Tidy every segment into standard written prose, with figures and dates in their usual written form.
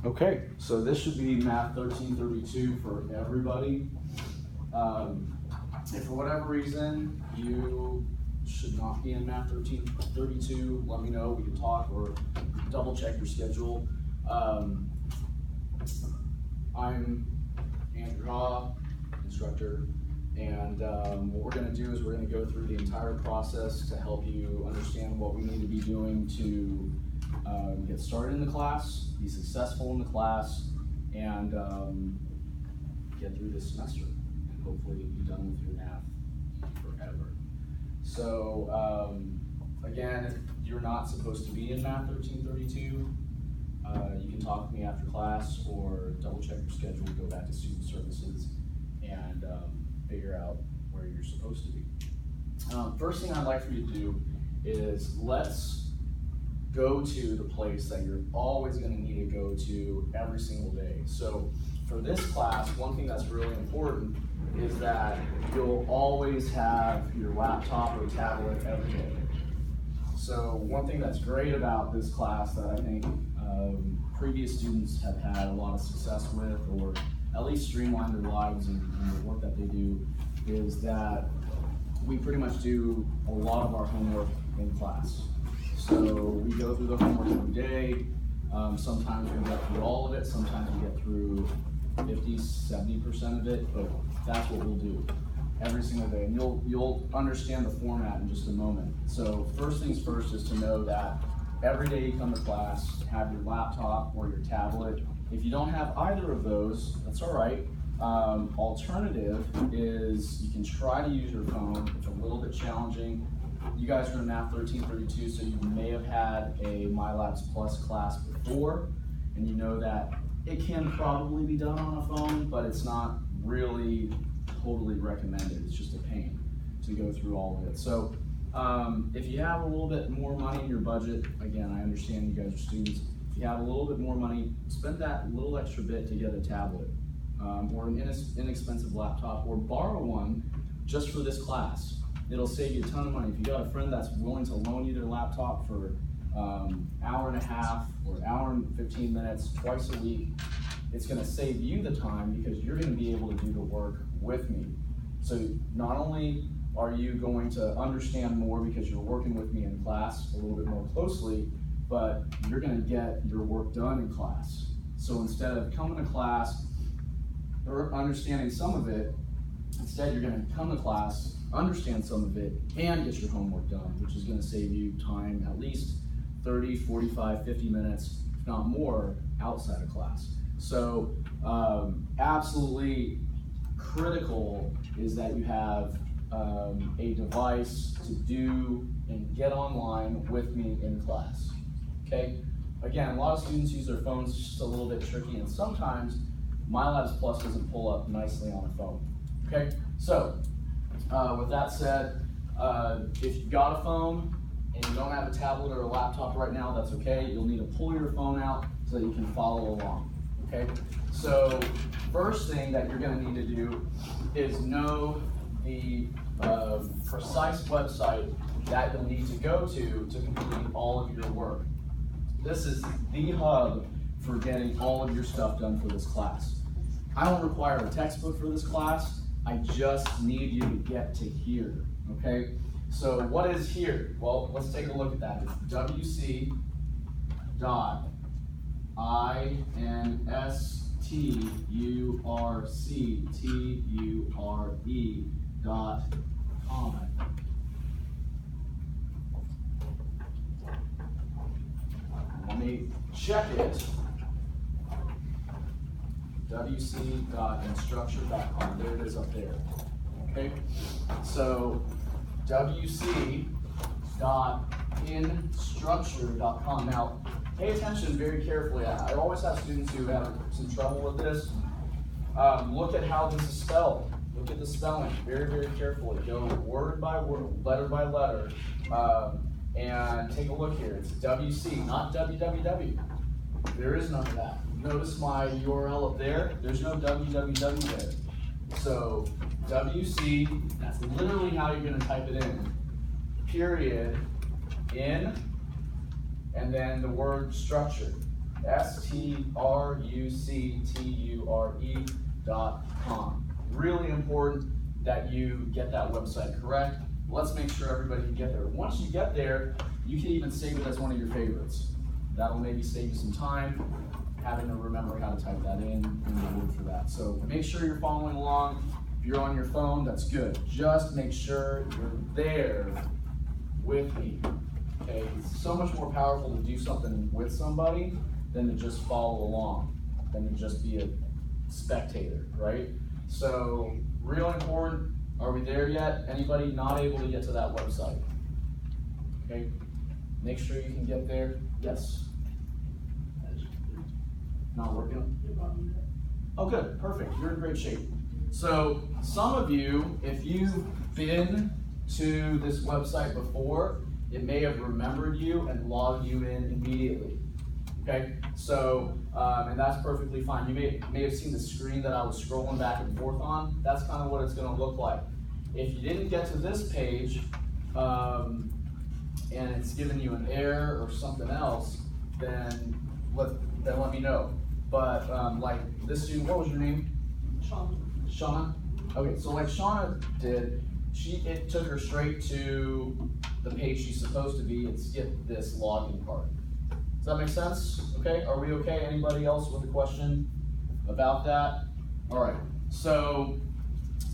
Okay, so this should be Math 1332 for everybody. If for whatever reason you should not be in Math 1332, let me know, we can talk or double check your schedule. I'm Andrew Haw, instructor, and what we're going to do is we're going to go through the entire process to help you understand what we need to be doing to get started in the class, be successful in the class, and get through this semester, and hopefully be done with your math forever. So again, if you're not supposed to be in Math 1332, you can talk to me after class or double check your schedule, go back to student services, and figure out where you're supposed to be. First thing I'd like for you to do is let's go to the place that you're always going to need to go to every single day. So for this class, one thing that's really important is that you'll always have your laptop or tablet every day. So one thing that's great about this class that I think previous students have had a lot of success with, or at least streamline their lives and the work that they do, is that we pretty much do a lot of our homework in class. So we go through the homework every day. Sometimes we get through all of it, sometimes we get through 50–70% of it, but that's what we'll do every single day. And you'll understand the format in just a moment. So first things first is to know that every day you come to class, have your laptop or your tablet. If you don't have either of those, that's all right. Alternative is you can try to use your phone. It's a little bit challenging. You guys are in Math 1332, so you may have had a MyLabs Plus class before, and you know that it can probably be done on a phone, but it's not really totally recommended. It's just a pain to go through all of it. So if you have a little bit more money in your budget, again, I understand you guys are students. If you have a little bit more money, spend that little extra bit to get a tablet or an inexpensive laptop, or borrow one just for this class. It'll save you a ton of money. If you got a friend that's willing to loan you their laptop for hour and a half or hour and 15 minutes twice a week, it's going to save you the time because you're going to be able to do the work with me. So not only are you going to understand more because you're working with me in class a little bit more closely, but you're going to get your work done in class. So instead of coming to class or understanding some of it, instead you're going to come to class, understand some of it, and get your homework done, which is going to save you time, at least 30, 45, 50 minutes, if not more, outside of class. So absolutely critical is that you have a device to do and get online with me in class, okay? Again, a lot of students use their phones, it's just a little bit tricky, and sometimes MyLabs Plus doesn't pull up nicely on a phone, okay? So with that said, if you've got a phone and you don't have a tablet or a laptop right now, that's okay. You'll need to pull your phone out so that you can follow along, okay? So first thing that you're going to need to do is know the precise website that you'll need to go to complete all of your work. This is the hub for getting all of your stuff done for this class. I don't require a textbook for this class. I just need you to get to here, okay? So what is here? Well, let's take a look at that. It's wc.instructure.com. Let me check it. wc.instructure.com. There it is up there. Okay? So wc.instructure.com. Now, pay attention very carefully. I always have students who have some trouble with this. Look at how this is spelled. Look at the spelling very, very carefully. Go word by word, letter by letter, and take a look here. It's WC, not www. There is none of that. Notice my URL up there. There's no www there. So WC, that's literally how you're going to type it in. Period, in, and then the word structure. structure.com. Really important that you get that website correct. Let's make sure everybody can get there. Once you get there, you can even save it as one of your favorites. That'll maybe save you some time having to remember how to type that in and the word for that. So make sure you're following along. If you're on your phone, that's good. Just make sure you're there with me. Okay, it's so much more powerful to do something with somebody than to just follow along, than to just be a spectator, right? So, real important, are we there yet? Anybody not able to get to that website? Okay, make sure you can get there. Yes? Not working? Oh good, perfect, you're in great shape. So, some of you, if you've been to this website before, it may have remembered you and logged you in immediately. Okay, so, and that's perfectly fine. You may have seen the screen that I was scrolling back and forth on. That's kind of what it's going to look like. If you didn't get to this page, and it's giving you an error or something else, then let me know. But like this student, what was your name? Shauna? Okay, so like Shauna did, it took her straight to the page she's supposed to be and skipped this login part. Does that make sense? Okay, are we okay? Anybody else with a question about that? All right, so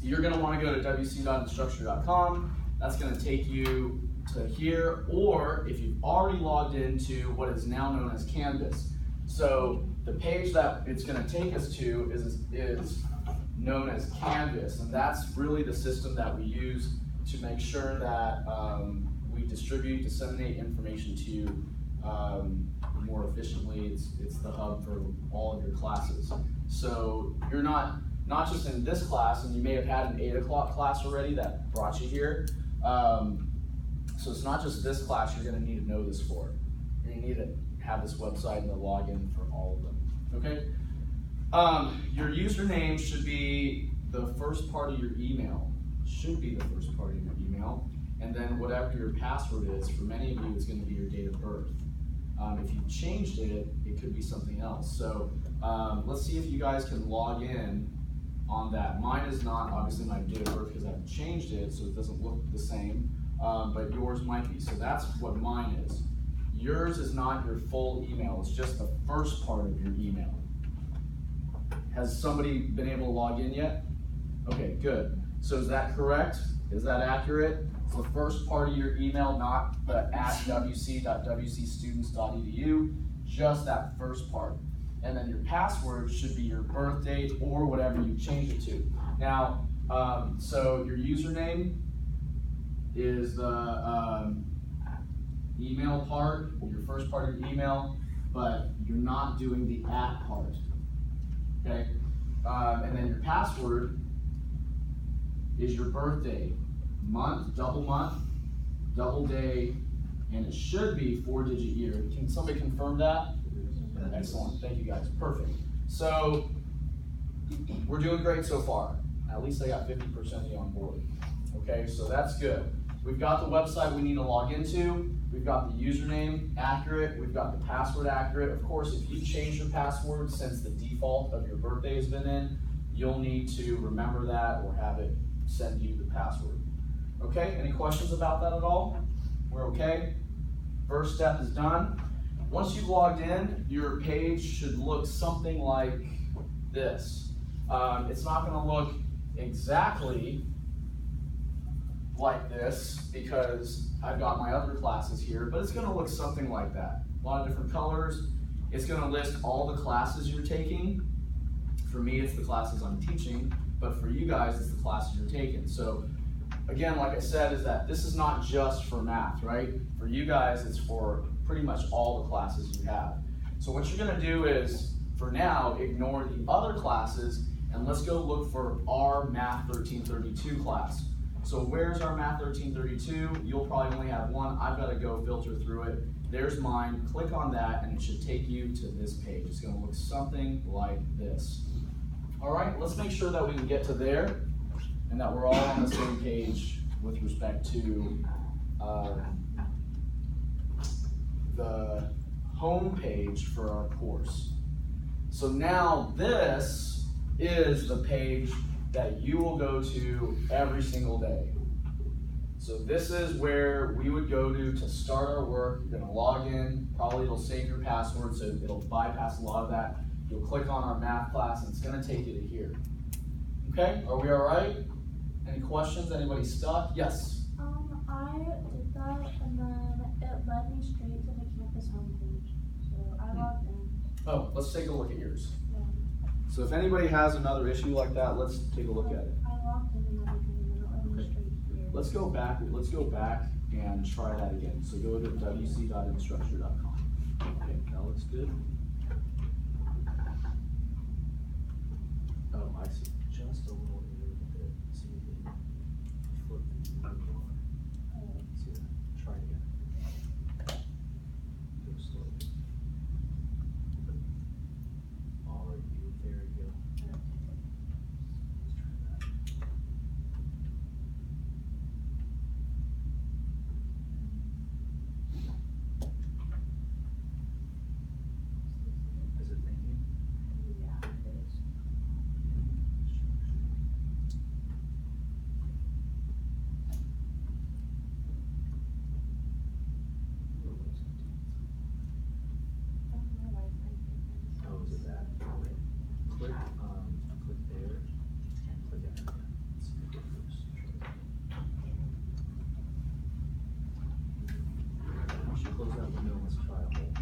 you're gonna wanna go to wc.instructure.com. That's gonna take you to here, or if you've already logged into what is now known as Canvas. So the page that it's gonna take us to is known as Canvas, and that's really the system that we use to make sure that we disseminate information to you more efficiently. It's the hub for all of your classes. So you're not just in this class, and you may have had an 8 o'clock class already that brought you here. So it's not just this class you're gonna need to know this for. You're gonna need to have this website and the login for all of them, okay? Your username should be the first part of your email. Should be the first part of your email. And then whatever your password is, for many of you, it's going to be your date of birth. If you changed it, it could be something else. So let's see if you guys can log in on that. Mine is not obviously my date of birth because I haven't changed it, so it doesn't look the same, but yours might be. So that's what mine is. Yours is not your full email, it's just the first part of your email. Has somebody been able to log in yet? Okay, good. So is that correct? Is that accurate? It's the first part of your email, not the @wc.wcstudents.edu, just that first part. And then your password should be your birth date or whatever you change it to. Now, so your username is the email part, your first part of your email, but you're not doing the @ part. Okay, and then your password is your birthday, month, double day, and it should be 4-digit year. Can somebody confirm that? Excellent, thank you guys, perfect. So, we're doing great so far. At least I got 50% of you on board. Okay, so that's good. We've got the website we need to log into. We've got the username accurate. We've got the password accurate. Of course, if you change your password since the default of your birthday has been in, you'll need to remember that or have it send you the password. Okay, any questions about that at all? We're okay? First step is done. Once you've logged in, your page should look something like this. It's not gonna look exactly like this because I've got my other classes here, but it's gonna look something like that. A lot of different colors. It's gonna list all the classes you're taking. For me, it's the classes I'm teaching, but for you guys, it's the classes you're taking. So again, like I said, is that this is not just for math, right? For you guys, it's for pretty much all the classes you have. So what you're gonna do is, for now, ignore the other classes and let's go look for our Math 1332 class. So where's our Math 1332? You'll probably only have one. I've got to go filter through it. There's mine. Click on that and it should take you to this page. It's going to look something like this. All right, let's make sure that we can get to there and that we're all on the same page with respect to the home page for our course. So now this is the page that you will go to every single day. So this is where we would go to start our work. You're gonna log in, probably it'll save your password, so it'll bypass a lot of that. You'll click on our math class and it's gonna take you to here. Okay, are we all right? Any questions, anybody stuck? Yes? I did that and then it led me straight to the campus homepage. So I logged in. Oh, let's take a look at yours. Yeah. So if anybody has another issue like that, let's take a look at it. I logged in and everything and then it led me straight here. Let's go back and try that again. So go to wc.instructure.com. Okay, that looks good. Oh, I see. Just a little bit. See if we flip the one. See that? Try it again. Go slowly. All right, there you go. Let's try that. Is it thinking? Yeah, it is. Oh, is it that? Okay. Click there and click enter again. Let's see if it goes. We should close that window and let's try a whole bit.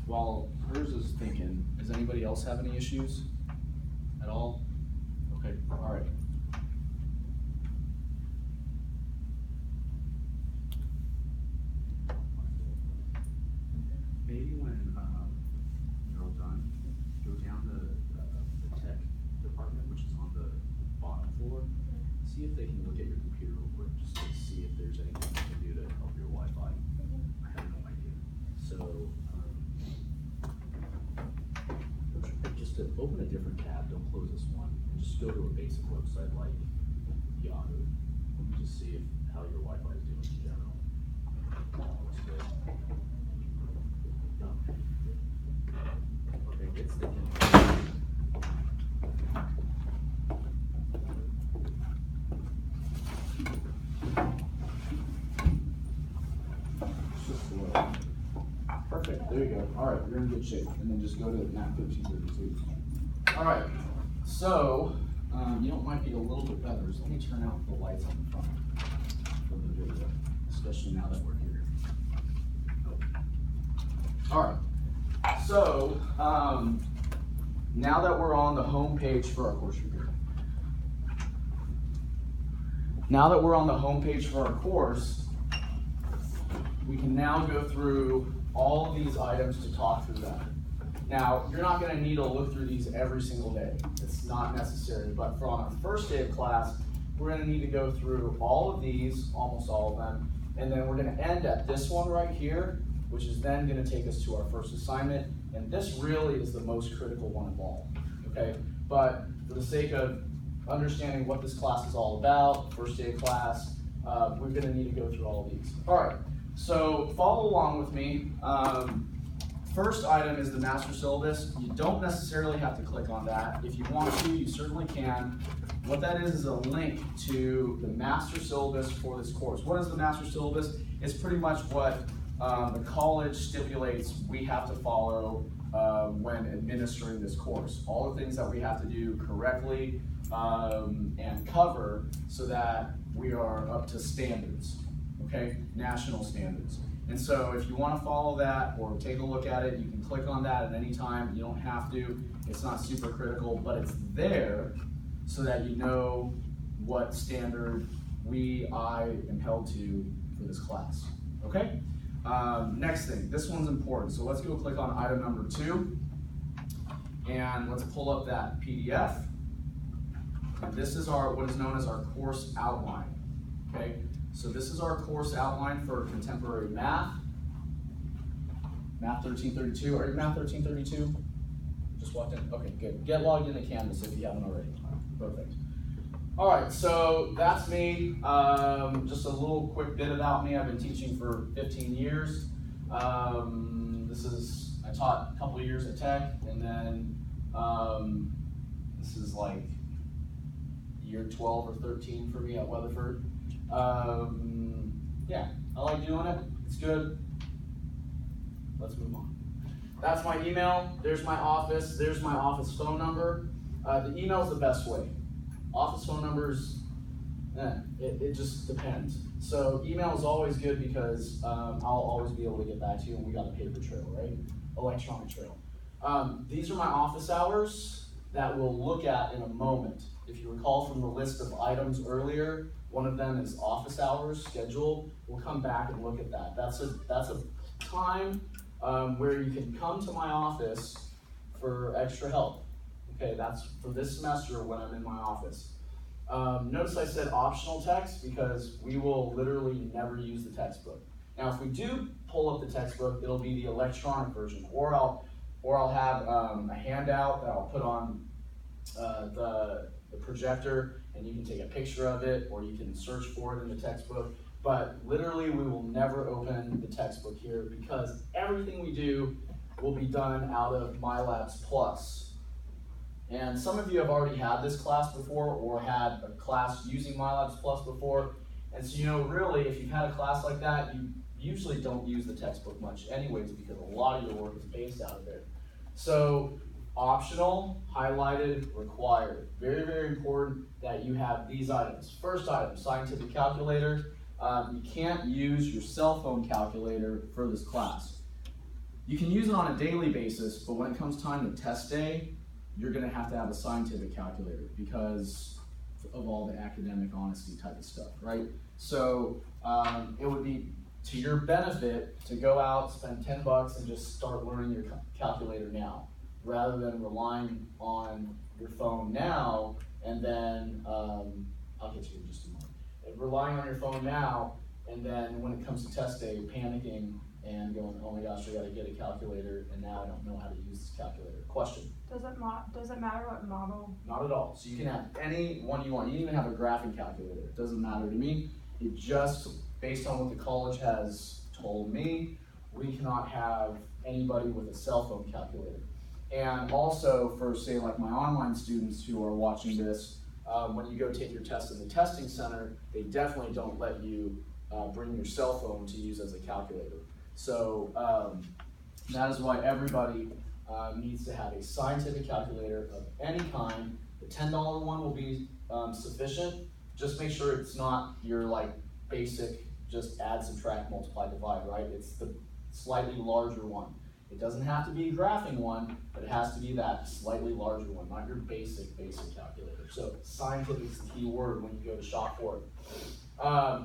While hers is thinking, does anybody else have any issues at all? Okay, all right. Maybe when you're all done, go down to the tech department, which is on the bottom floor. See if they can look at your computer real quick, just to see if there's anything they can do to help your Wi-Fi. I have no idea. So, just to open a different tab, don't close this one, and just go to a basic website like Yahoo. Let me just see how your Wi-Fi is doing in general. Looks good. Okay, it's thinking. It's just slow. Perfect, there you go. All right, you're in good shape. And then just go to map 1532. All right, so you know what might be a little bit better is let me turn out the lights on the front for the video, especially now that we're here. All right, so now that we're on the home page for our course review. Now that we're on the home page for our course, we can now go through all of these items to talk through that. Now, you're not gonna need to look through these every single day. It's not necessary, but for on our first day of class, we're gonna need to go through all of these, almost all of them, and then we're gonna end at this one right here, which is then gonna take us to our first assignment, and this really is the most critical one of all, okay? But for the sake of understanding what this class is all about, first day of class, we're gonna need to go through all of these. All right, so follow along with me. First item is the master syllabus. You don't necessarily have to click on that. If you want to, you certainly can. What that is a link to the master syllabus for this course. What is the master syllabus? It's pretty much what the college stipulates we have to follow when administering this course. All the things that we have to do correctly and cover so that we are up to standards, okay? National standards. And so if you want to follow that or take a look at it, you can click on that at any time. You don't have to. It's not super critical, but it's there so that you know what standard I am held to for this class, okay? Next thing, this one's important. So let's go click on item number 2. And let's pull up that PDF. And this is what is known as our course outline. Okay, so this is our course outline for contemporary math. Math 1332. Are you Math 1332? Just walked in. Okay, good. Get logged into Canvas if you haven't already. Perfect. All right, so that's me. Just a little quick bit about me. I've been teaching for 15 years. I taught a couple of years at Tech, and then this is like year 12 or 13 for me at Weatherford. Yeah, I like doing it. It's good. Let's move on. That's my email. There's my office. There's my office phone number. The email is the best way. Office phone numbers, it just depends. So email is always good because I'll always be able to get back to you, and we got a paper trail, right? Electronic trail. These are my office hours that we'll look at in a moment. If you recall from the list of items earlier, one of them is office hours schedule. We'll come back and look at that. That's a time where you can come to my office for extra help. Okay, that's for this semester when I'm in my office. Notice I said optional text because we will literally never use the textbook. Now, if we do pull up the textbook, it'll be the electronic version, or I'll have a handout that I'll put on the projector, and you can take a picture of it, or you can search for it in the textbook. But literally, we will never open the textbook here because everything we do will be done out of MyLabs Plus. And some of you have already had this class before or had a class using MyLabs Plus before. And so, really, if you've had a class like that, you usually don't use the textbook much anyways because a lot of your work is based out of there. So, optional, highlighted, required. Very, very important that you have these items. First item, scientific calculator. You can't use your cell phone calculator for this class. You can use it on a daily basis, but when it comes time to test day, you're going to have a scientific calculator because of all the academic honesty type of stuff, right? So it would be to your benefit to go out, spend $10 and just start learning your calculator now, rather than relying on your phone now and then, I'll get you in just a moment. Relying on your phone now and then when it comes to test day, panicking and going, oh my gosh, I gotta get a calculator and now I don't know how to use this calculator. Question? Does it matter what model? Not at all. So you can have any one you want. You can even have a graphing calculator. It doesn't matter to me. It just, based on what the college has told me, we cannot have anybody with a cell phone calculator. And also for, say, like my online students who are watching this, when you go take your test in the testing center, they definitely don't let you bring your cell phone to use as a calculator. So that is why everybody needs to have a scientific calculator of any kind. The $10 one will be sufficient. Just make sure it's not your like basic, just add, subtract, multiply, divide, right? It's the slightly larger one. It doesn't have to be a graphing one, but it has to be that slightly larger one, not your basic calculator. So scientific is the key word when you go to shop for it.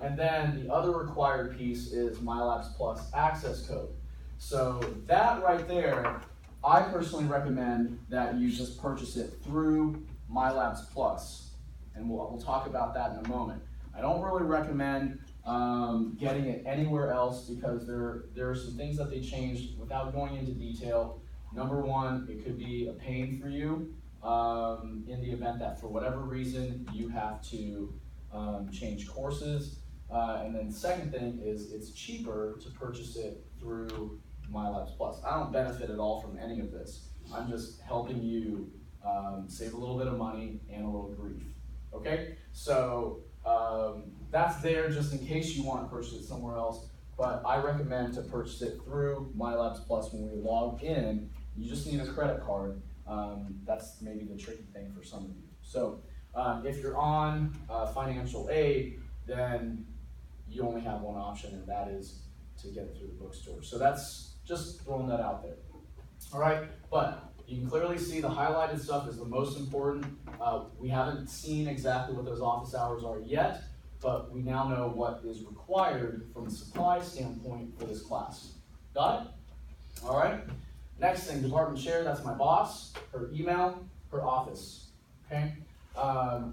And then the other required piece is MyLabs Plus access code. So that right there, I personally recommend that you just purchase it through MyLabs Plus, and we'll talk about that in a moment. I don't really recommend getting it anywhere else because there are some things that they changed without going into detail. Number one, it could be a pain for you in the event that for whatever reason you have to change courses. And then the second thing is it's cheaper to purchase it through MyLabs Plus. I don't benefit at all from any of this. I'm just helping you save a little bit of money and a little grief. Okay? So that's there just in case you want to purchase it somewhere else, but I recommend to purchase it through MyLabs Plus when we log in. You just need a credit card. That's maybe the tricky thing for some of you. So if you're on financial aid, then you only have one option, and that is to get it through the bookstore. So that's just throwing that out there. All right, but you can clearly see the highlighted stuff is the most important. We haven't seen exactly what those office hours are yet, but we now know what is required from a supply standpoint for this class. Got it? All right. Next thing, department chair, that's my boss, her email, her office, okay?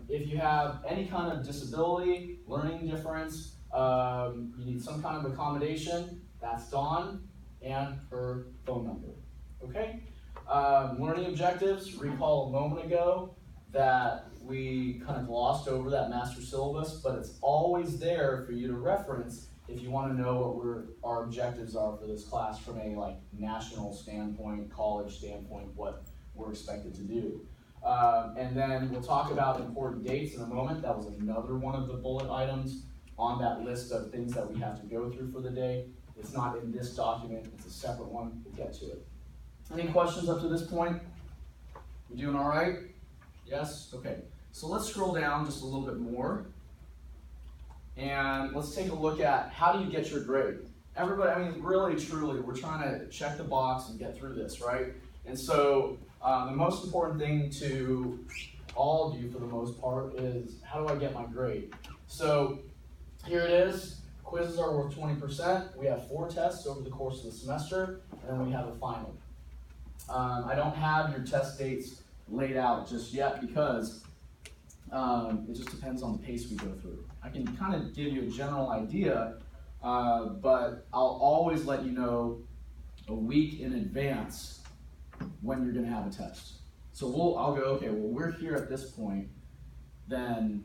If you have any kind of disability, learning difference, you need some kind of accommodation, that's Dawn and her phone number, okay? Learning objectives, recall a moment ago that we kind of glossed over that master syllabus, but it's always there for you to reference if you want to know what our objectives are for this class from a national standpoint, college standpoint, what we're expected to do. And then we'll talk about important dates in a moment. That was another one of the bullet items on that list of things that we have to go through for the day. It's not in this document, it's a separate one. We'll get to it. Any questions up to this point? We doing all right? Yes? Okay. So let's scroll down just a little bit more. And let's take a look at how do you get your grade. Everybody, I mean, really, truly, we're trying to check the box and get through this, right? And so the most important thing to all of you, for the most part, is how do I get my grade? So here it is. Quizzes are worth 20%. We have 4 tests over the course of the semester, and then we have a final. I don't have your test dates laid out just yet because it just depends on the pace we go through. I can kind of give you a general idea, but I'll always let you know a week in advance when you're going to have a test. So I'll go, okay, well, we're here at this point, then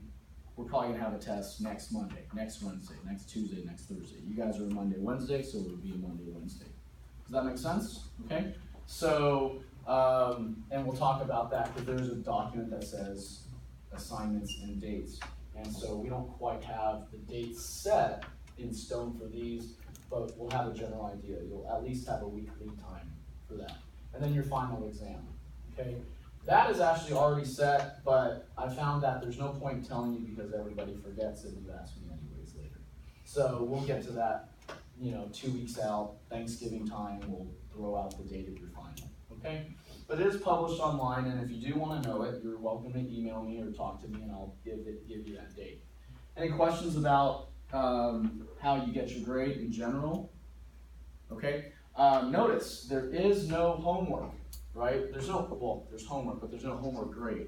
we're probably going to have a test next Monday, next Wednesday, next Tuesday, next Thursday. You guys are a Monday, Wednesday, so it would be a Monday, Wednesday. Does that make sense? Okay? So, and we'll talk about that because there's a document that says assignments and dates. And so we don't quite have the dates set in stone for these, but we'll have a general idea. You'll at least have a week lead time for that. And then your final exam, okay? That is actually already set, but I found that there's no point telling you because everybody forgets and you ask me anyways later. So we'll get to that, 2 weeks out, Thanksgiving time, we'll throw out the date of your final, okay? But it is published online, and if you do want to know it, you're welcome to email me or talk to me, and I'll give you that date. Any questions about how you get your grade in general? Okay. Notice there is no homework, right? There's homework, but there's no homework grade.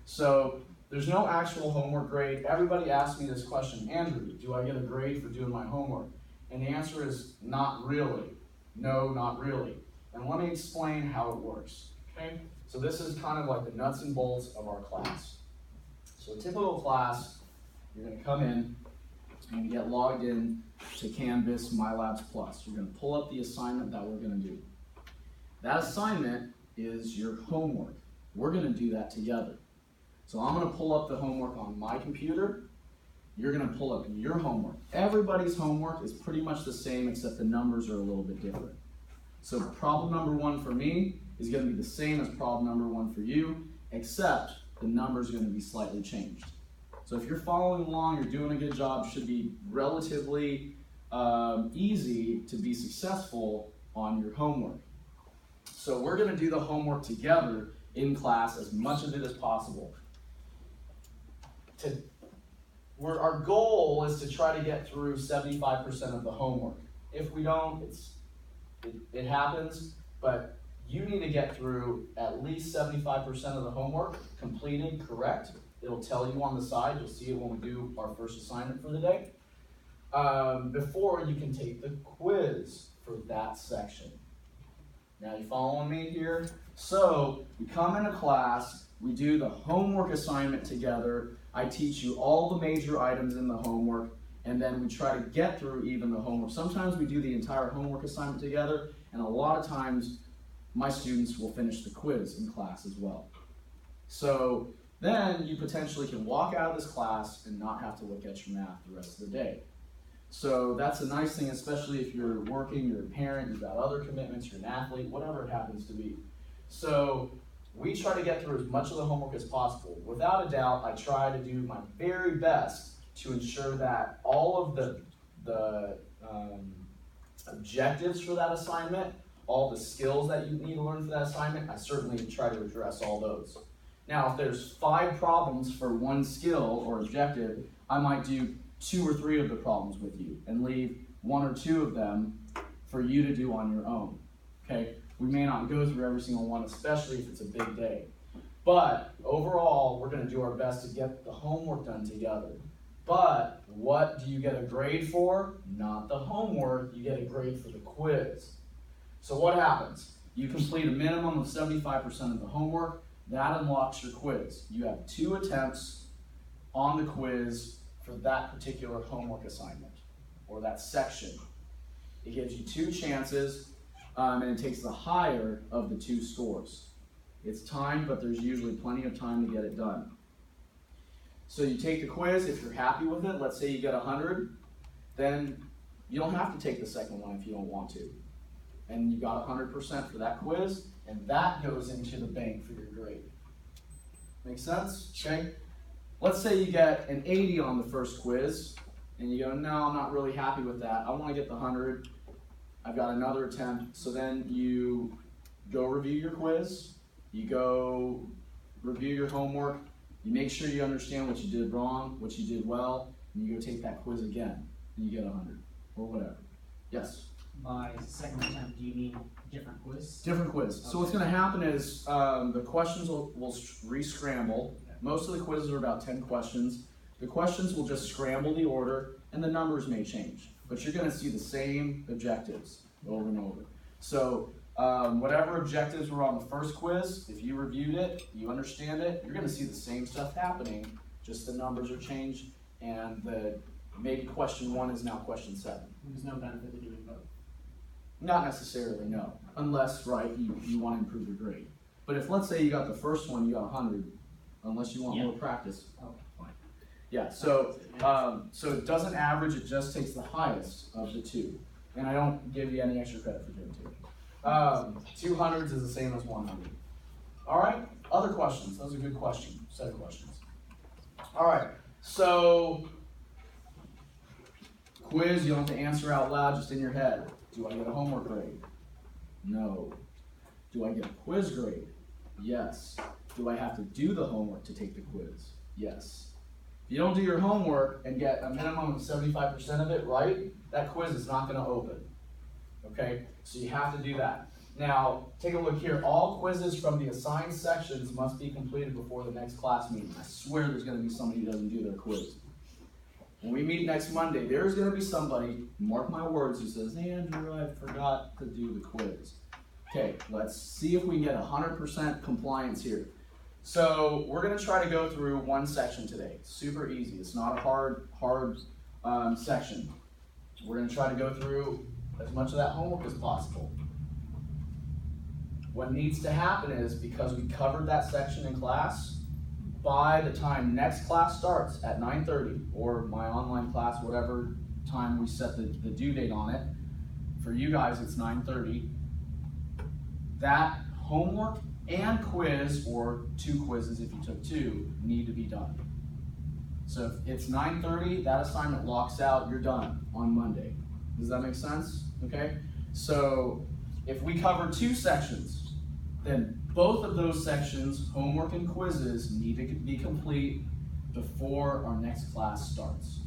So there's no actual homework grade. Everybody asks me this question, Andrew, do I get a grade for doing my homework? And the answer is not really. No, not really. And let me explain how it works. Okay? So this is kind of like the nuts and bolts of our class. So a typical class, you're going to come in and get logged in to Canvas MyLabs Plus. You're going to pull up the assignment that we're going to do. That assignment is your homework. We're going to do that together. So I'm going to pull up the homework on my computer. You're going to pull up your homework. Everybody's homework is pretty much the same except the numbers are a little bit different. So problem number 1 for me is going to be the same as problem number 1 for you, except the numbers are going to be slightly changed. So if you're following along, you're doing a good job, should be relatively easy to be successful on your homework. So we're going to do the homework together in class, as much of it as possible. Our goal is to try to get through 75% of the homework. If we don't, it happens, but you need to get through at least 75% of the homework completed, correct. It'll tell you on the side, you'll see it when we do our first assignment for the day, before you can take the quiz for that section. Now, you following me here? So, we come into class, we do the homework assignment together, I teach you all the major items in the homework, and then we try to get through even the homework. Sometimes we do the entire homework assignment together, and a lot of times my students will finish the quiz in class as well. So then you potentially can walk out of this class and not have to look at your math the rest of the day. So that's a nice thing, especially if you're working, you're a parent, you've got other commitments, you're an athlete, whatever it happens to be. So we try to get through as much of the homework as possible. Without a doubt, I try to do my very best to ensure that all of the objectives for that assignment, all the skills that you need to learn for that assignment, I certainly try to address all those. Now, if there's 5 problems for one skill or objective, I might do 2 or 3 of the problems with you and leave 1 or 2 of them for you to do on your own. Okay? We may not go through every single one, especially if it's a big day. But overall, we're gonna do our best to get the homework done together. But what do you get a grade for? Not the homework, you get a grade for the quiz. So what happens? You complete a minimum of 75% of the homework, that unlocks your quiz. You have 2 attempts on the quiz for that particular homework assignment, or that section. It gives you 2 chances, and it takes the higher of the 2 scores. It's timed, but there's usually plenty of time to get it done. So you take the quiz, if you're happy with it, let's say you get 100, then you don't have to take the second one if you don't want to. And you got 100% for that quiz, and that goes into the bank for your grade. Make sense? Okay? Let's say you get an 80 on the first quiz, and you go, no, I'm not really happy with that. I want to get the 100. I've got another attempt. So then you go review your quiz, you go review your homework, you make sure you understand what you did wrong, what you did well, and you go take that quiz again, and you get 100, or whatever. Yes? By second attempt, do you mean different quiz? Different quiz. So what's going to happen is the questions will re-scramble. Most of the quizzes are about 10 questions. The questions will just scramble the order, and the numbers may change. But you're going to see the same objectives over and over. So whatever objectives were on the first quiz, if you reviewed it, you understand it, you're going to see the same stuff happening, just the numbers are changed, and maybe question 1 is now question 7. There's no benefit to doing both. Not necessarily, no. Unless, right, you want to improve your grade. But if, let's say you got the first one, you got 100, unless you want more practice. Okay, fine. Yeah, so it doesn't average, it just takes the highest of the 2. And I don't give you any extra credit for doing 2. 200s is the same as 100. All right, other questions? That was a good question, set of questions. All right, so quiz, you don't have to answer out loud, just in your head. Do I get a homework grade? No. Do I get a quiz grade? Yes. Do I have to do the homework to take the quiz? Yes. If you don't do your homework and get a minimum of 75% of it right, that quiz is not going to open. Okay? So you have to do that. Now, take a look here. All quizzes from the assigned sections must be completed before the next class meeting. I swear there's going to be somebody who doesn't do their quiz. When we meet next Monday, there's going to be somebody, mark my words, who says, hey, Andrew, I forgot to do the quiz. Okay, let's see if we can get 100% compliance here. So we're going to try to go through one section today. Super easy. It's not a hard section. We're going to try to go through as much of that homework as possible. What needs to happen is, because we covered that section in class, by the time next class starts at 9:30, or my online class, whatever time we set the due date on it, for you guys it's 9:30, that homework and quiz, or 2 quizzes if you took 2, need to be done. So if it's 9:30, that assignment locks out, you're done on Monday. Does that make sense? Okay? So if we cover 2 sections, then both of those sections, homework and quizzes, need to be complete before our next class starts.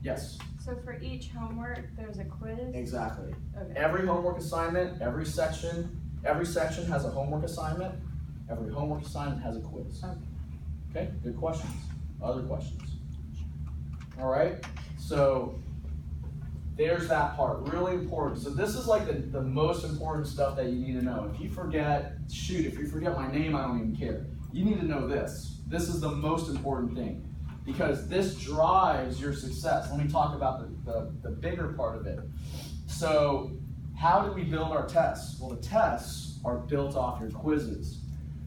Yes? So for each homework, there's a quiz? Exactly. Okay. Every homework assignment, every section has a homework assignment. Every homework assignment has a quiz. Okay. Okay, good questions. Other questions? All right, so there's that part, really important. So this is like the most important stuff that you need to know. If you forget, if you forget my name, I don't even care. You need to know this. This is the most important thing, because this drives your success. Let me talk about the bigger part of it. So how do we build our tests? Well, the tests are built off your quizzes.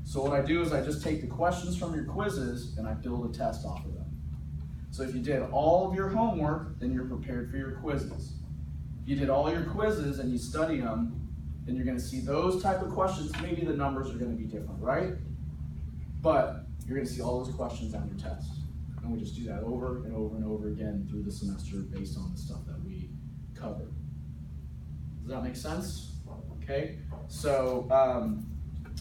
So what I do is I just take the questions from your quizzes and I build a test off of them. So if you did all of your homework, then you're prepared for your quizzes. If you did all your quizzes and you study them, then you're going to see those type of questions. Maybe the numbers are going to be different, right? But you're going to see all those questions on your test. And we just do that over and over and over again through the semester based on the stuff that we cover. Does that make sense? Okay. So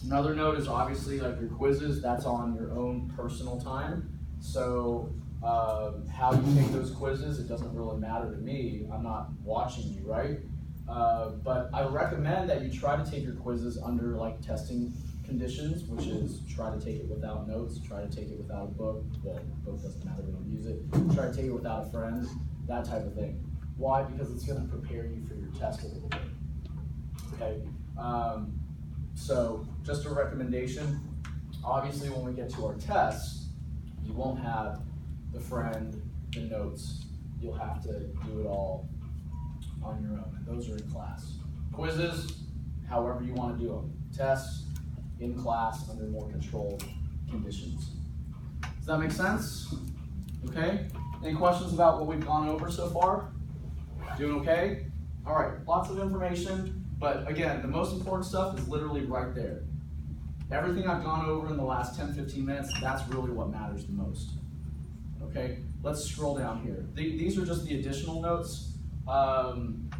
another note is obviously like your quizzes, that's on your own personal time. So how you take those quizzes, it doesn't really matter to me. I'm not watching you, right? But I recommend that you try to take your quizzes under like testing conditions, which is try to take it without notes, try to take it without a book. Well, book doesn't matter, we don't use it. Try to take it without a friend, that type of thing. Why? Because it's going to prepare you for your test a little bit. Okay. So just a recommendation. Obviously, when we get to our tests, you won't have the friend, the notes. You'll have to do it all on your own, and those are in class. Quizzes, however you want to do them. Tests, in class, under more controlled conditions. Does that make sense? Okay? Any questions about what we've gone over so far? Doing okay? All right, lots of information, but again, the most important stuff is literally right there. Everything I've gone over in the last 10-15 minutes, that's really what matters the most. Okay, let's scroll down here. These are just the additional notes.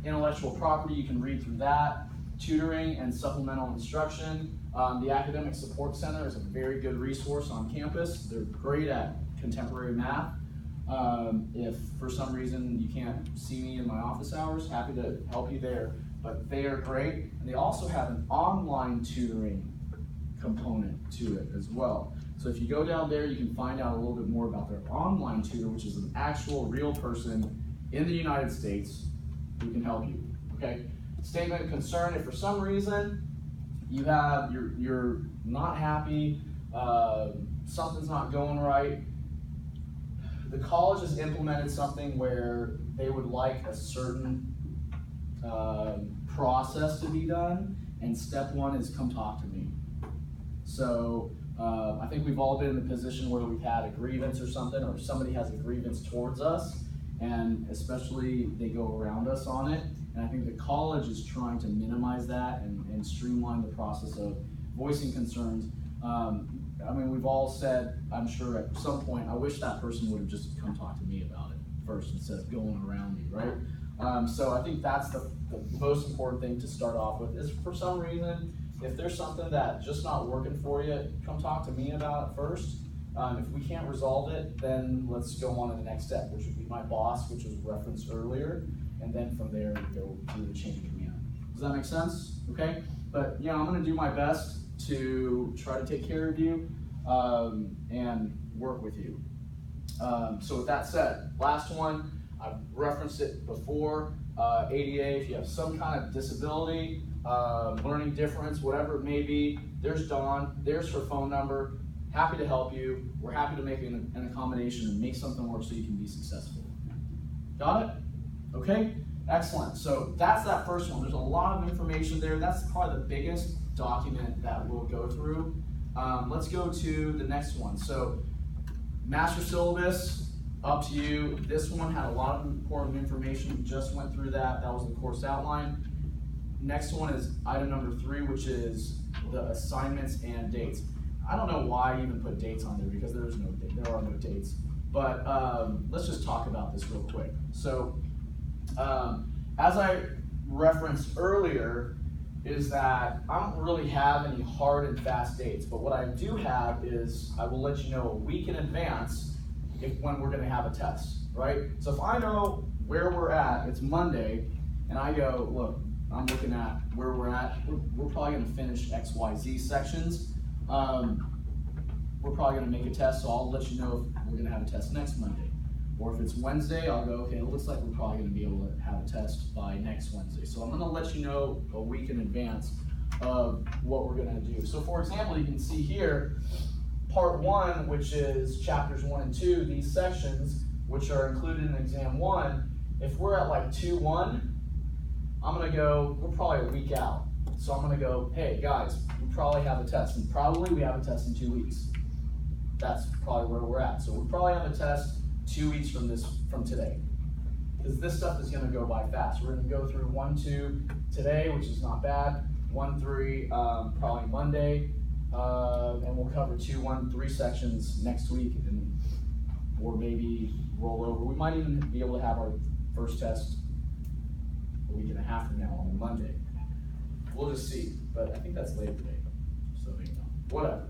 Intellectual property, you can read through that. Tutoring and supplemental instruction. The Academic Support Center is a very good resource on campus. They're great at contemporary math. If for some reason you can't see me in my office hours, happy to help you there. But they are great. And they also have an online tutoring component to it as well. So if you go down there, you can find out a little bit more about their online tutor, which is an actual real person in the United States who can help you. Okay? Statement of concern, if for some reason you're not happy, something's not going right, the college has implemented something where they would like a certain process to be done, and step one is come talk to me. So I think we've all been in the position where we've had a grievance or something, or somebody has a grievance towards us, and especially they go around us on it. And I think the college is trying to minimize that and streamline the process of voicing concerns. I mean, we've all said, I'm sure at some point, I wish that person would have just come talk to me about it first instead of going around me, right? So I think that's the most important thing to start off with is for some reason, if there's something that's just not working for you, come talk to me about it first. If we can't resolve it, then let's go on to the next step, which would be my boss, which was referenced earlier. And then from there, we go through the chain of command. Does that make sense? Okay? But yeah, I'm going to do my best to try to take care of you and work with you. So with that said, last one, I've referenced it before, ADA, if you have some kind of disability, learning difference, whatever it may be, there's Dawn, there's her phone number, happy to help you. We're happy to make an accommodation and make something work so you can be successful. Got it? Okay, excellent. So that's that first one. There's a lot of information there. That's probably the biggest document that we'll go through. Let's go to the next one. So master syllabus, up to you. This one had a lot of important information. We just went through that. That was the course outline. Next one is item number 3, which is the assignments and dates. I don't know why I even put dates on there because there are no dates. But let's just talk about this real quick. So as I referenced earlier, is that I don't really have any hard and fast dates, but what I do have is I will let you know a week in advance when we're going to have a test, right? So if I know where we're at, it's Monday, and I go, look, I'm looking at where we're at, we're probably going to finish XYZ sections. We're probably going to make a test, so I'll let you know if we're going to have a test next Monday. Or if it's Wednesday, I'll go, okay, it looks like we're probably going to be able to have a test by next Wednesday. So I'm going to let you know a week in advance of what we're going to do. So for example, you can see here, part 1, which is chapters 1 and 2, these sections, which are included in exam 1, if we're at like 2-1, I'm going to go, we're probably a week out. So I'm going to go, hey guys, we probably have a test, and probably we have a test in 2 weeks. That's probably where we're at. So we probably have a test 2 weeks from today, because this stuff is going to go by fast. We're going to go through 1-2 today, which is not bad. 1-3 probably Monday, and we'll cover 2-1-3 sections next week, or maybe roll over. We might even be able to have our first test a week and a half from now on Monday. We'll just see, but I think that's Labor Day, so you know, whatever.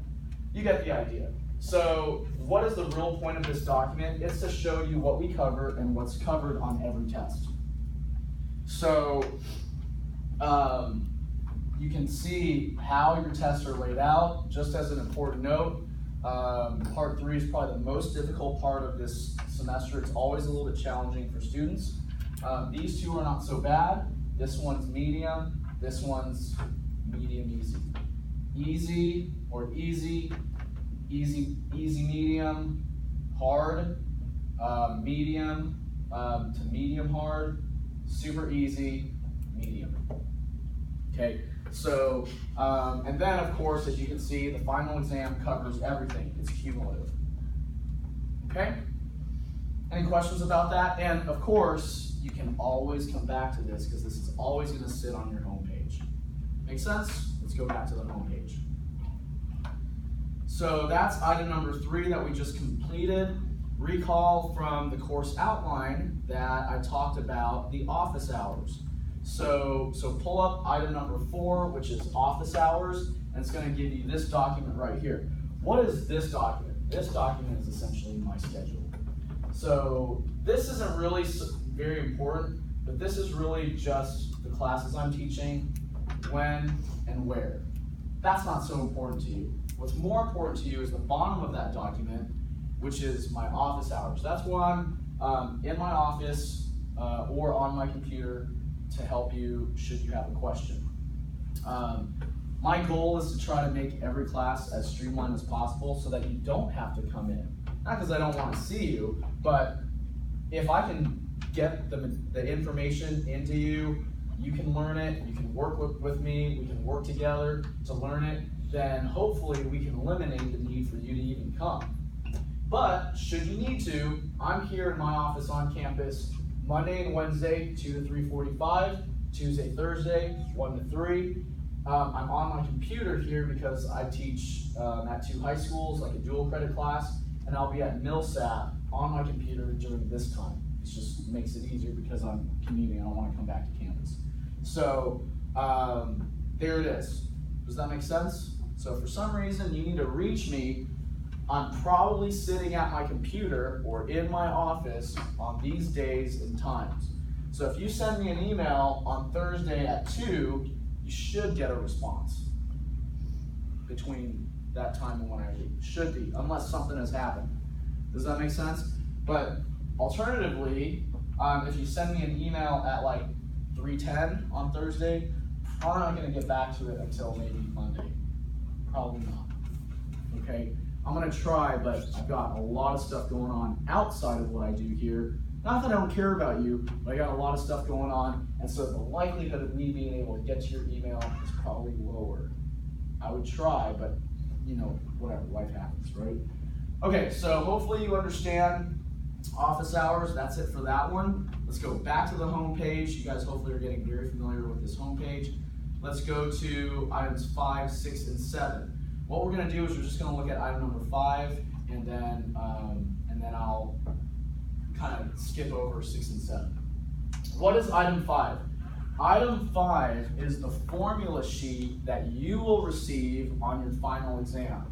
You get the idea. So what is the real point of this document? It's to show you what we cover and what's covered on every test. So you can see how your tests are laid out. Just as an important note, part 3 is probably the most difficult part of this semester. It's always a little bit challenging for students. These two are not so bad. This one's medium, this one's medium easy. Easy or easy, easy medium, hard, medium to medium hard, super easy, medium. Okay, so, and then of course, as you can see, the final exam covers everything. It's cumulative. Okay? Any questions about that? And of course, you can always come back to this because this is always going to sit on your homepage. Make sense? Let's go back to the homepage. So that's item number 3 that we just completed. Recall from the course outline that I talked about the office hours. So pull up item number 4, which is office hours, and it's going to give you this document right here. What is this document? This document is essentially my schedule. So this isn't really very important, but this is really just the classes I'm teaching, when and where. That's not so important to you. What's more important to you is the bottom of that document, which is my office hours. That's why I'm in my office or on my computer to help you should you have a question. My goal is to try to make every class as streamlined as possible so that you don't have to come in. Not because I don't want to see you, but if I can get the information into you, you can learn it, you can work with me, we can work together to learn it, then hopefully we can eliminate the need for you to even come. But should you need to, I'm here in my office on campus Monday and Wednesday, 2 to 3:45, Tuesday, Thursday, 1 to 3. I'm on my computer here because I teach at 2 high schools, like a dual credit class, and I'll be at Millsap on my computer during this time. It just makes it easier because I'm commuting, I don't want to come back to campus. So there it is. Does that make sense? So if for some reason you need to reach me, I'm probably sitting at my computer or in my office on these days and times. So if you send me an email on Thursday at 2, you should get a response between that time and when I leave. Should be, unless something has happened. Does that make sense? But alternatively, if you send me an email at like 3:10 on Thursday, probably not going to get back to it until maybe Monday. Probably not. Okay? I'm going to try, but I've got a lot of stuff going on outside of what I do here. Not that I don't care about you, but I got a lot of stuff going on, and so the likelihood of me being able to get to your email is probably lower. I would try, but you know, whatever, life happens, right? Okay, so hopefully you understand office hours. That's it for that one. Let's go back to the home page. You guys hopefully are getting very familiar with this home page. Let's go to items 5, 6, and 7. What we're going to do is we're just going to look at item number 5, and then I'll kind of skip over 6 and 7. What is item 5? Item 5 is the formula sheet that you will receive on your final exam.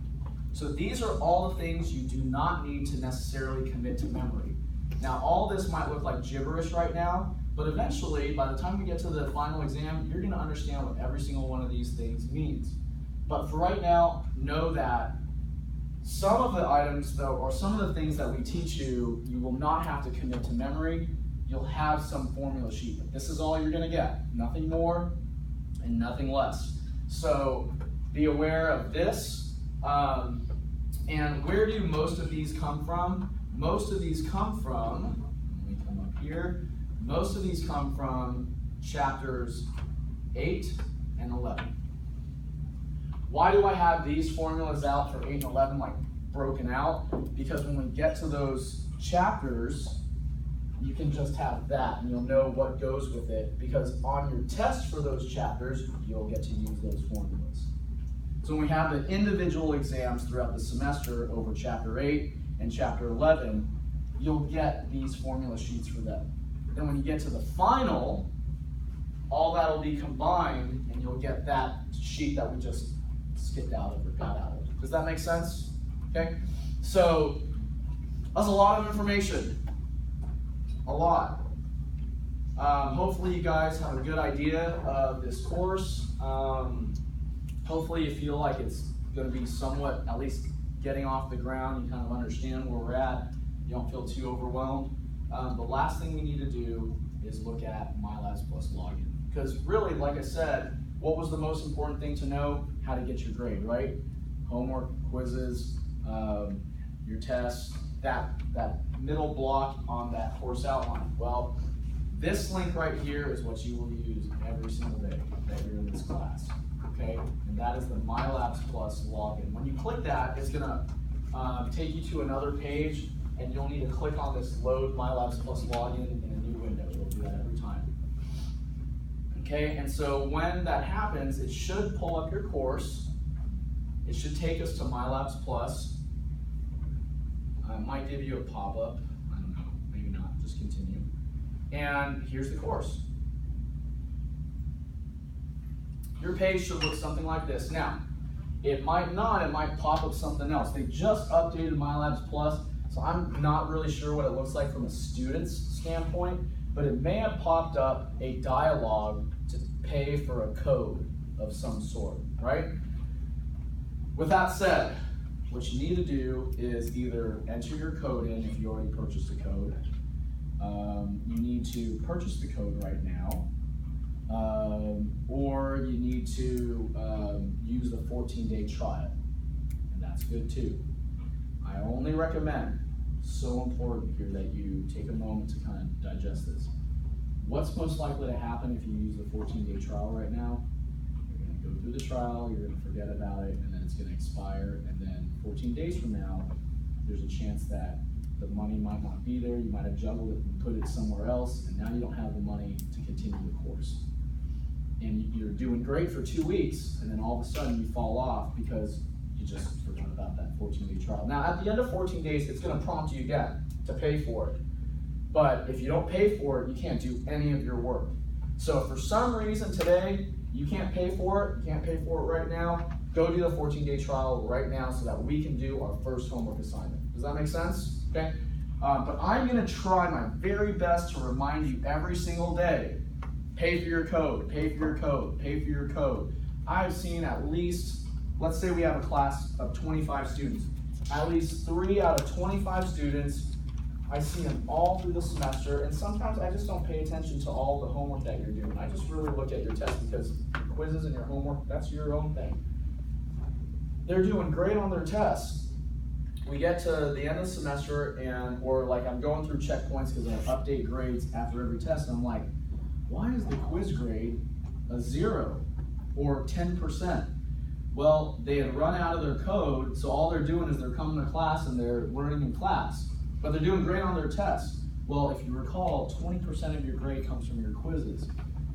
So these are all the things you do not need to necessarily commit to memory. Now, all this might look like gibberish right now, but eventually, by the time we get to the final exam, you're going to understand what every single one of these things means. But for right now, know that some of the items, though, or some of the things that we teach you, you will not have to commit to memory. You'll have some formula sheet, but this is all you're going to get. Nothing more and nothing less. So be aware of this. And where do most of these come from? Most of these come from, let me come up here, most of these come from chapters 8 and 11. Why do I have these formulas out for 8 and 11 like broken out? Because when we get to those chapters, you can just have that and you'll know what goes with it, because on your test for those chapters, you'll get to use those formulas. So when we have the individual exams throughout the semester over chapter 8 and chapter 11, you'll get these formula sheets for them. Then when you get to the final, all that will be combined and you'll get that sheet that we just skipped out of or got out of. Does that make sense? Okay? So that's a lot of information. A lot. Hopefully you guys have a good idea of this course. Hopefully you feel like it's going to be somewhat, at least getting off the ground. You kind of understand where we're at. You don't feel too overwhelmed. The last thing we need to do is look at MyLabs Plus login. Because really, like I said, what was the most important thing to know? How to get your grade, right? Homework, quizzes, your tests, that middle block on that course outline. Well, this link right here is what you will use every single day that you're in this class, okay? And that is the MyLabs Plus login. When you click that, it's gonna take you to another page, and you'll need to click on this Load MyLabs Plus login in a new window. It'll do that every time. Okay, and so when that happens, it should pull up your course. It should take us to MyLabs Plus. It might give you a pop-up. I don't know, maybe not, just continue. And here's the course. Your page should look something like this. Now, it might not, it might pop up something else. They just updated MyLabs Plus, so I'm not really sure what it looks like from a student's standpoint, but it may have popped up a dialogue to pay for a code of some sort, right? With that said, what you need to do is either enter your code in if you already purchased a code. You need to purchase the code right now, or you need to use the 14-day trial, and that's good too. I only recommend, so important here, that you take a moment to kind of digest this. What's most likely to happen if you use the 14-day trial right now? You're going to go through the trial, you're going to forget about it, and then it's going to expire, and then 14 days from now, there's a chance that the money might not be there, you might have juggled it and put it somewhere else, and now you don't have the money to continue the course. And you're doing great for 2 weeks, and then all of a sudden you fall off because you just forgot about that 14-day trial. Now, at the end of 14 days, it's going to prompt you again to pay for it. But if you don't pay for it, you can't do any of your work. So if for some reason today you can't pay for it, you can't pay for it right now, go do the 14-day trial right now so that we can do our first homework assignment. Does that make sense? Okay. But I'm going to try my very best to remind you every single day, pay for your code, pay for your code, pay for your code. I've seen at least, let's say we have a class of 25 students, at least 3 out of 25 students, I see them all through the semester, and sometimes I just don't pay attention to all the homework that you're doing. I just really look at your tests because your quizzes and your homework, that's your own thing. They're doing great on their tests. We get to the end of the semester, or like I'm going through checkpoints because I update grades after every test, and I'm like, why is the quiz grade a 0 or 10%? Well, they had run out of their code, so all they're doing is they're coming to class and they're learning in class, but they're doing great on their tests. Well, if you recall, 20% of your grade comes from your quizzes.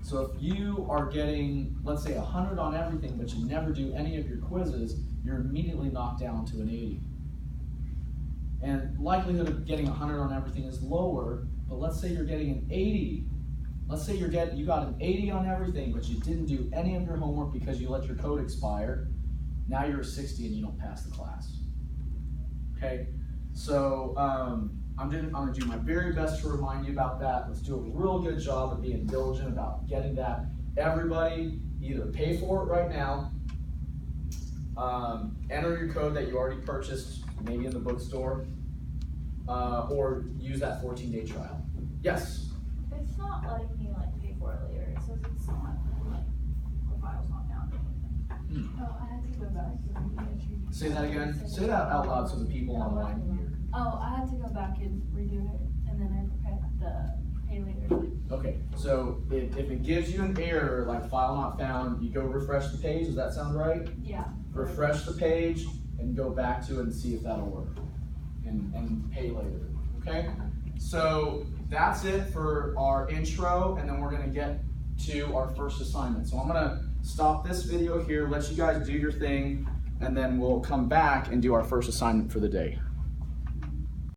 So if you are getting, let's say 100 on everything, but you never do any of your quizzes, you're immediately knocked down to an 80. And likelihood of getting 100 on everything is lower, but let's say you're getting an 80. Let's say you got an 80 on everything, but you didn't do any of your homework because you let your code expire. Now you're a 60 and you don't pass the class. Okay, so I'm gonna do my very best to remind you about that. Let's do a real good job of being diligent about getting that. Everybody, either pay for it right now, enter your code that you already purchased, maybe in the bookstore, or use that 14-day trial. Yes? It's not letting me pay for it later. It says it's not the file's not found or anything. Oh, I had to go back and redo it. Say that again. Say that out loud so the people online can hear. Oh, I had to go back and redo it, and then I had the pay later. Okay, so if it gives you an error like file not found, you go refresh the page. Does that sound right? Yeah. Refresh the page and go back to it and see if that'll work, and pay later. Okay, so that's it for our intro, and then we're gonna get to our first assignment. So I'm gonna stop this video here, let you guys do your thing, and then we'll come back and do our first assignment for the day.